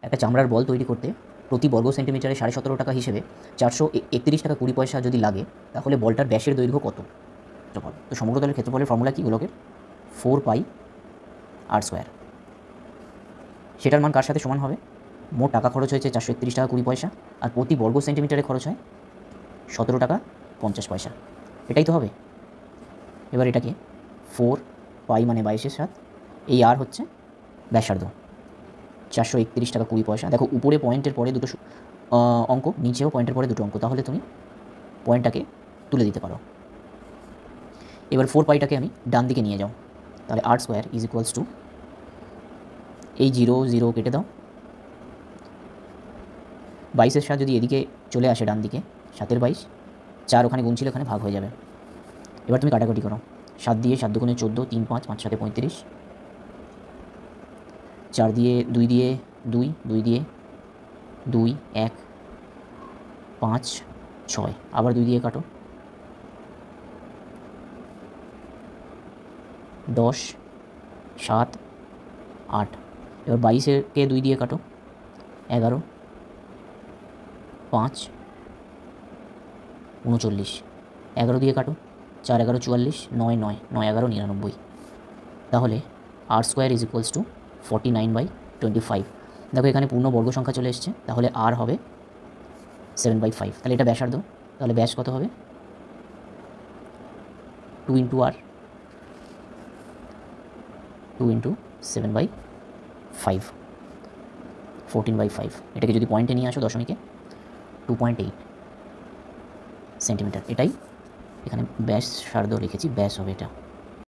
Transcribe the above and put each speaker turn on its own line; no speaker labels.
একটা চামড়ার বল তৈরি করতে প্রতি বর্গ সেন্টিমিটারে 17.5 টাকা হিসেবে 431 টাকা 20 পয়সা যদি লাগে, তাহলে বলটার ব্যাসের দৈর্ঘ্য কত? তো সমগ্রতলের ক্ষেত্রফলের ফর্মুলা কি গোলকের? 4 পাই আর স্কোয়ার। সেটার মান কার সাথে সমান হবে? মোট টাকা খরচ হয়েছে 431 টাকা 20 পয়সা, আর প্রতি বর্গ সেন্টিমিটারে খরচ হয় 17 টাকা 50 পয়সা। এটাই তো হবে। এবার এটাকে 4 পাই মানে 22/7, এই আর হচ্ছে ব্যাসার্ধ, 431 টাকা 20 পয়সা। দেখো উপরে পয়েন্টের পরে দুটো অঙ্ক, নিচেও পয়েন্টের পরে দুটো অঙ্ক, তাহলে তুমি পয়েন্টটাকে তুলে দিতে পারো। এবার 4 পাইটাকে আমি ডান দিকে নিয়ে যাও, তাহলে আর স্কোয়ার ইজ ইকুয়ালস টু, এই 0 0 কেটে দাও, 22/7 যদি এদিকে চলে আসে ডান দিকে, 7/22, 4 ওখানে গুণ ছিল, ওখানে ভাগ হয়ে যাবে। এবার তুমি কাটাকাটি করো, 7 দিয়ে 7 দুগুণে 14, 3 5 5 7 35, 4 দিয়ে 2 দিয়ে 2, 2 দিয়ে 2 1 5 6, আবার 2 দিয়ে কাটো, 10 7 8। এবার 22-কে 2 দিয়ে কাটো, 11 5 39, 11 দিয়ে কাটো, 4 11 44, 9 9 9 11 99। তাহলে আর স্কোয়ার ইজ ইকুয়ালস টু 49/25। দেখো এখানে পূর্ণ বর্গ সংখ্যা চলে এসছে, তাহলে আর হবে 7/5। তাহলে এটা ব্যাসার্ধ, তাহলে ব্যাস কত হবে? 2 ইন্টু আর, 2 ইন্টু 7/5, 14/5। এটাকে যদি পয়েন্টে নিয়ে আসো দশমিকে, 2.8 সেন্টিমিটার। এটাই এখানে ব্যাসার্ধ লিখেছি, ব্যাস হবে এটা।